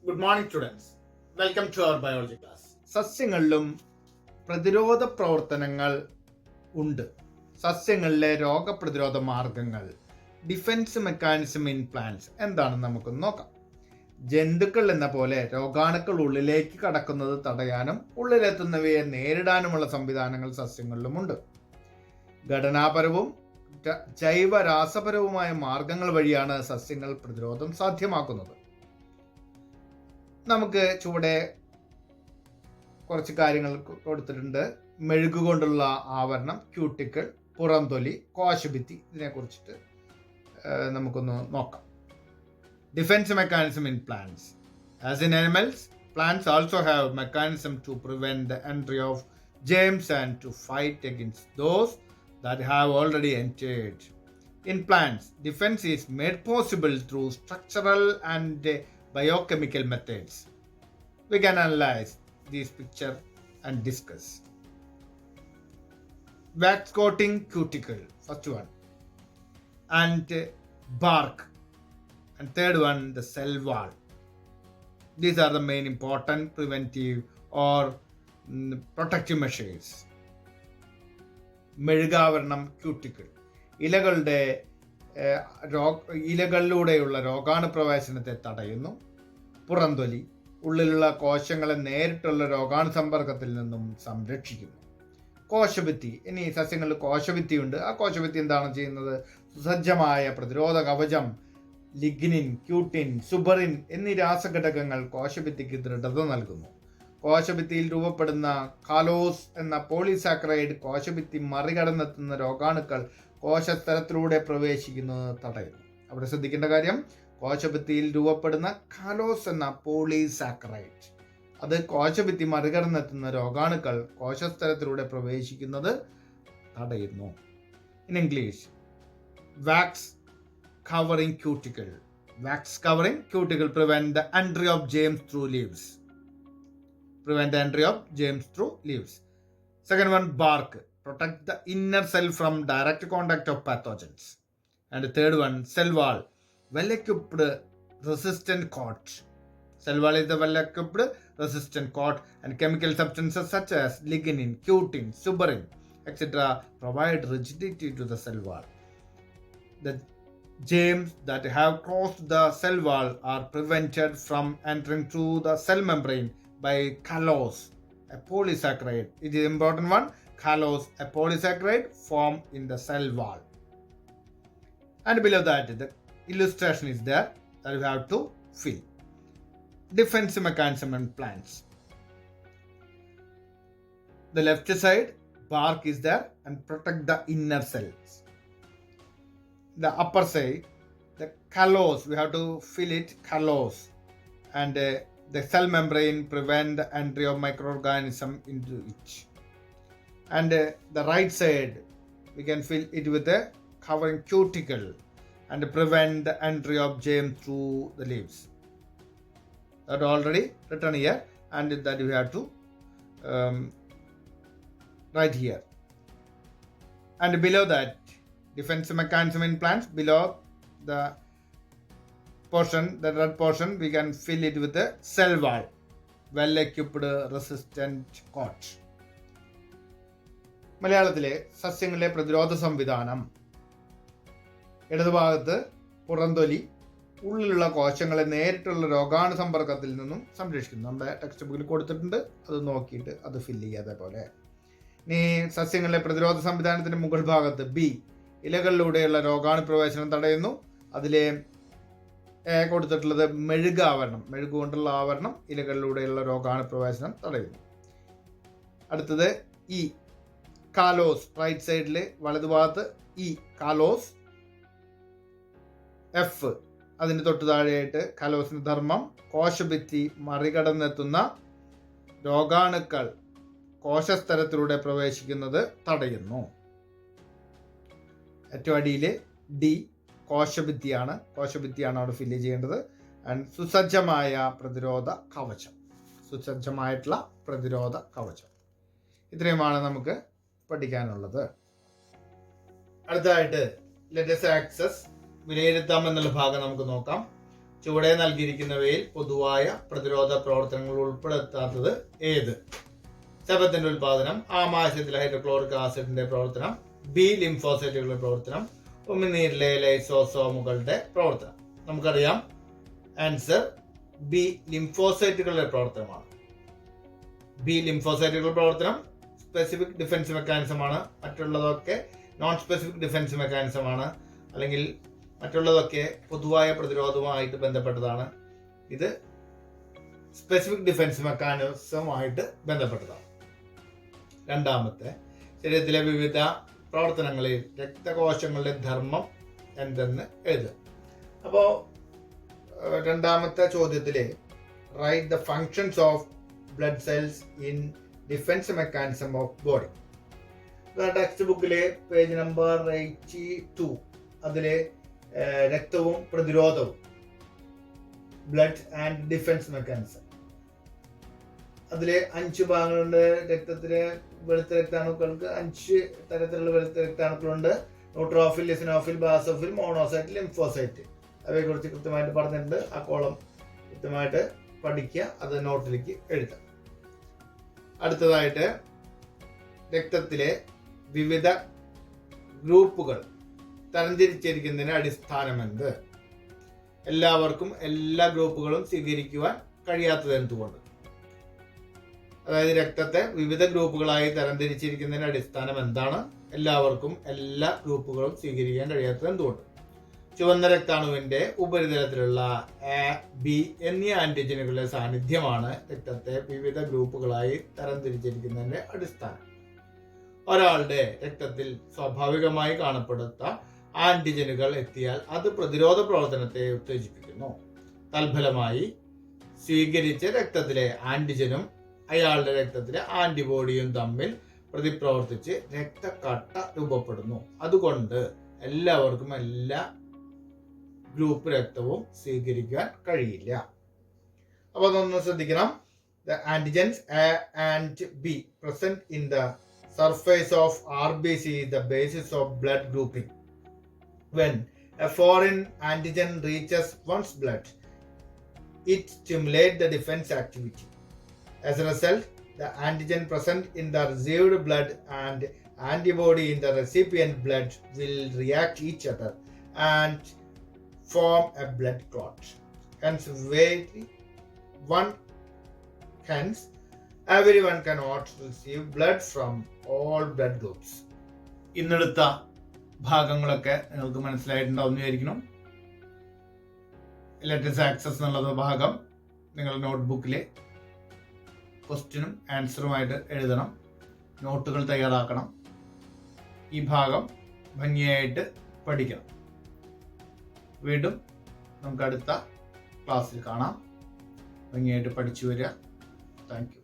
Good morning students, welcome to our biology class. സസ്യങ്ങളിലും പ്രതിരോധ പ്രവർത്തനങ്ങൾ ഉണ്ട്. സസ്യങ്ങളിലെ രോഗപ്രതിരോധ മാർഗങ്ങൾ, ഡിഫൻസ് മെക്കാനിസം ഇൻ പ്ലാന്റ്സ് എന്താണെന്ന് നമുക്കൊന്ന് നോക്കാം. ജന്തുക്കൾ എന്ന പോലെ രോഗാണുക്കൾ ഉള്ളിലേക്ക് കടക്കുന്നത് തടയാനും ഉള്ളിലെത്തുന്നവയെ നേരിടാനുമുള്ള സംവിധാനങ്ങൾ സസ്യങ്ങളിലുമുണ്ട്. ഘടനാപരവും ജൈവരാസപരവുമായ മാർഗങ്ങൾ വഴിയാണ് സസ്യങ്ങൾ പ്രതിരോധം സാധ്യമാക്കുന്നത്. നമുക്ക് ചുവടെ കുറച്ച് കാര്യങ്ങൾ കൊടുത്തിട്ടുണ്ട്. മെഴുകുകൊണ്ടുള്ള ആവരണം, ക്യൂട്ടിക്കിൾ, പുറംതൊലി, കോശഭിത്തി, ഇതിനെക്കുറിച്ചിട്ട് നമുക്കൊന്ന് നോക്കാം. Defence mechanism in plants. As in animals, plants also have mechanism to prevent the entry of germs and to fight against those that have already entered. In plants, defense is made possible through structural and biochemical methods. We can analyze this picture and discuss. Wax coating cuticle, first one, and bark, and third one the cell wall. These are the main important preventive or protective measures. മെഴുകാവരണം, cuticle, ഇലകളിലൂടെയുള്ള രോഗാണുപ്രവേശനത്തെ തടയുന്നു. പുറംതൊലി, ഉള്ളിലുള്ള കോശങ്ങളെ നേരിട്ടുള്ള രോഗാണു സമ്പർക്കത്തിൽ നിന്നും സംരക്ഷിക്കുന്നു. കോശഭിത്തി, ഇനി സസ്യങ്ങളിൽ കോശഭിത്തിയുണ്ട്. ആ കോശഭിത്തി എന്താണ് ചെയ്യുന്നത്? സുസജ്ജമായ പ്രതിരോധ കവചം, ലിഗ്നിൻ, ക്യൂട്ടിൻ, സുബറിൻ എന്നീ രാസഘടകങ്ങൾ കോശഭിത്തിക്ക് ദൃഢത നൽകുന്നു. കോശഭിത്തിയിൽ രൂപപ്പെടുന്ന കാലോസ് എന്ന പോളിസാക്കറൈഡ് കോശഭിത്തി മറികടന്നെത്തുന്ന രോഗാണുക്കൾ കോശസ്തരത്തിലൂടെ പ്രവേശിക്കുന്നത് തടയുന്നു. അവിടെ ശ്രദ്ധിക്കേണ്ട കാര്യം, കോശഭിത്തിയിൽ രൂപപ്പെടുന്ന കാലോസ് എന്ന പോളിസാക്കറൈഡ് അത് കോശഭിത്തി മറികടന്നെത്തുന്ന രോഗാണുക്കൾ കോശസ്തരത്തിലൂടെ പ്രവേശിക്കുന്നത് തടയുന്നു. In English, wax covering cuticle. Wax covering cuticle prevent the entry of germs through leaves. Second one, bark, protect the inner cell from direct contact of pathogens. And third one, cell wall, well equipped resistant coat. Cell wall is the well equipped resistant coat, and chemical substances such as lignin, cutin, suberin, etc. provide rigidity to the cell wall. The germs that have crossed the cell wall are prevented from entering through the cell membrane by callose, a polysaccharide. It is important one, callose, a polysaccharide formed in the cell wall. And below that, the illustration is there that we have to fill. Defense mechanism in plants. The left side, bark is there and protect the inner cells. The upper side, the callose, we have to fill it, callose, and the cell membrane prevent the entry of microorganism into it. And the right side, we can fill it with a covering cuticle and prevent the entry of germs through the leaves. That already written here, and that we have to write here. And below that, defense mechanism in plants, below the portion, the red portion, we can fill it with a cell wall, well equipped resistant coat. മലയാളത്തിലെ സസ്യങ്ങളിലെ പ്രതിരോധ സംവിധാനം, ഇടതുഭാഗത്ത് പുറംതൊലി, ഉള്ളിലുള്ള കോശങ്ങളെ നേരിട്ടുള്ള രോഗാണു സമ്പർക്കത്തിൽ നിന്നും സംരക്ഷിക്കുന്നു. നമ്മുടെ ടെക്സ്റ്റ് ബുക്കിൽ കൊടുത്തിട്ടുണ്ട്, അത് നോക്കിയിട്ട് അത് ഫില്ല് ചെയ്യുക. അതേപോലെ ഇനി സസ്യങ്ങളിലെ പ്രതിരോധ സംവിധാനത്തിന്റെ മുകൾ ഭാഗത്ത് ബി, ഇലകളിലൂടെയുള്ള രോഗാണുപ്രവേശനം തടയുന്നു. അതിലെ കൊടുത്തിട്ടുള്ളത് മെഴുകാവരണം, മെഴുകുകൊണ്ടുള്ള ആവരണം ഇലകളിലൂടെയുള്ള രോഗാണുപ്രവേശനം തടയുന്നു. അടുത്തത് ഇ, കാലോസ്, റൈറ്റ് സൈഡിൽ വലതുഭാഗത്ത് ഇ, കാലോസ്. എഫ്, അതിന് തൊട്ട് താഴെയായിട്ട് കാലോസിന്റെ ധർമ്മം, കോശഭിത്തി മറികടന്നെത്തുന്ന രോഗാണുക്കൾ കോശസ്തരത്തിലൂടെ പ്രവേശിക്കുന്നത് തടയുന്നു. ഏറ്റവും അടിയിൽ ഡി, കോശഭിത്തിയാണ് അവിടെ ഫില്ല് ചെയ്യേണ്ടത്. ആൻഡ് സുസജ്ജമായ പ്രതിരോധ കവചം, സുസജ്ജമായിട്ടുള്ള പ്രതിരോധ കവചം. ഇത്രയുമാണ് നമുക്ക് പഠിക്കാനുള്ളത്. അടുത്തതായിട്ട് ലെറ്റസ് ആക്സസ്, വിലയിരുത്താം എന്നുള്ള ഭാഗം നമുക്ക് നോക്കാം. ചുവടെ നൽകിയിരിക്കുന്നവയിൽ പൊതുവായ പ്രതിരോധ പ്രവർത്തനങ്ങൾ ഉൾപ്പെടുത്താത്തത് ഏത്? സെബത്തിന്റെ ഉൽപാദനം, ആമാശയത്തിലെ ഹൈഡ്രോക്ലോറിക് ആസിഡിന്റെ പ്രവർത്തനം, ബി ലിംഫോസൈറ്റുകളുടെ പ്രവർത്തനം, ഉമിനീരിലെ ലൈസോസോമുകളുടെ പ്രവർത്തനം. നമുക്കറിയാം ആൻസർ ബി ലിംഫോസൈറ്റുകളുടെ പ്രവർത്തനമാണ്. ബി ലിംഫോസൈറ്റുകളുടെ പ്രവർത്തനം സ്പെസിഫിക് ഡിഫൻസ് മെക്കാനിസമാണ്. മറ്റുള്ളതൊക്കെ നോൺ സ്പെസിഫിക് ഡിഫൻസ് മെക്കാനിസമാണ്, അല്ലെങ്കിൽ മറ്റുള്ളതൊക്കെ പൊതുവായ പ്രതിരോധവുമായിട്ട് ബന്ധപ്പെട്ടതാണ്. ഇത് സ്പെസിഫിക് ഡിഫൻസ് മെക്കാനിസവുമായിട്ട് ബന്ധപ്പെട്ടതാണ്. രണ്ടാമത്തെ, ശരീരത്തിലെ വിവിധ പ്രവർത്തനങ്ങളിൽ രക്തകോശങ്ങളുടെ ധർമ്മം എന്തെന്ന് എഴുതുക. അപ്പോൾ രണ്ടാമത്തെ ചോദ്യത്തില് write the functions of blood cells in defence mechanism of body. Text ബുക്കിലെ പേജ് നമ്പർ 82 അതിലെ രക്തവും പ്രതിരോധവും, ബ്ലഡ് ആൻഡ് ഡിഫൻസ് മെക്കാനിസം, അതിലെ 5 ഭാഗങ്ങളുണ്ട്. രക്തത്തിലെ വെളുത്ത രക്താണുക്കൾക്ക് 5 തരത്തിലുള്ള വെളുത്ത രക്താണുക്കളുണ്ട്. Neutrophil, eosinophil, basophil, monocyte, lymphocyte. അവയെ കുറിച്ച് കൃത്യമായിട്ട് പറഞ്ഞിട്ടുണ്ട്. ആ കോളം കൃത്യമായിട്ട് പഠിക്കുക, അത് നോട്ടിലേക്ക് എഴുതാം. അടുത്തതായിട്ട് രക്തത്തിലെ വിവിധ ഗ്രൂപ്പുകൾ തരംതിരിച്ചിരിക്കുന്നതിന് അടിസ്ഥാനം എന്ത്? എല്ലാവർക്കും എല്ലാ ഗ്രൂപ്പുകളും സ്വീകരിക്കുവാൻ കഴിയാത്തത് എന്തുകൊണ്ട്? അതായത് രക്തത്തെ വിവിധ ഗ്രൂപ്പുകളായി തരംതിരിച്ചിരിക്കുന്നതിന് അടിസ്ഥാനം എന്താണ്? എല്ലാവർക്കും എല്ലാ ഗ്രൂപ്പുകളും സ്വീകരിക്കാൻ കഴിയാത്തത് എന്തുകൊണ്ട്? ചുവന്ന രക്താണുവിന്റെ ഉപരിതലത്തിലുള്ള എ, ബി എന്നീ ആന്റിജനുകളുടെ സാന്നിധ്യമാണ് രക്തത്തെ വിവിധ ഗ്രൂപ്പുകളായി തരംതിരിച്ചിരിക്കുന്നതിന്റെ അടിസ്ഥാനം. ഒരാളുടെ രക്തത്തിൽ സ്വാഭാവികമായി കാണപ്പെടുന്ന ആന്റിജനുകൾ എത്തിയാൽ അത് പ്രതിരോധ പ്രവർത്തനത്തെ ഉത്തേജിപ്പിക്കുന്നു. തൽഫലമായി സ്വീകരിച്ച രക്തത്തിലെ ആന്റിജനും അയാളുടെ രക്തത്തിലെ ആന്റിബോഡിയും തമ്മിൽ പ്രതിപ്രവർത്തിച്ച് രക്തക്കട്ട രൂപപ്പെടുന്നു. അതുകൊണ്ട് എല്ലാവർക്കും എല്ലാ ഗ്രൂപ്പ് രക്തവും സ്വീകരിക്കാൻ കഴിയില്ല. അപ്പൊ അതൊന്ന് ശ്രദ്ധിക്കണം. The antigens A and B present in the surface of RBC is the basis of blood grouping. When a foreign antigen reaches one's blood, it stimulates the defense activity. As a result, the antigen present in the received blood and antibody in the recipient blood will react each other and form a blood clot. Hence, everyone cannot receive blood from all blood groups. ഇന്നെടുത്ത ഭാഗങ്ങളൊക്കെ നിങ്ങൾക്ക് മനസ്സിലായിട്ടുണ്ടാവുമെന്ന് വിചാരിക്കണം. Let's access എന്നുള്ള ഭാഗം നിങ്ങൾ നോട്ട്ബുക്കിലെ ക്വസ്റ്റ്യനും ആൻസറുമായിട്ട് എഴുതണം, നോട്ടുകൾ തയ്യാറാക്കണം. ഈ ഭാഗം ഭംഗിയായിട്ട് പഠിക്കണം. വീണ്ടും നമുക്ക് അടുത്ത ക്ലാസ്സിൽ കാണാം. ഭംഗിയായിട്ട് പഠിച്ചു വരിക. Thank you.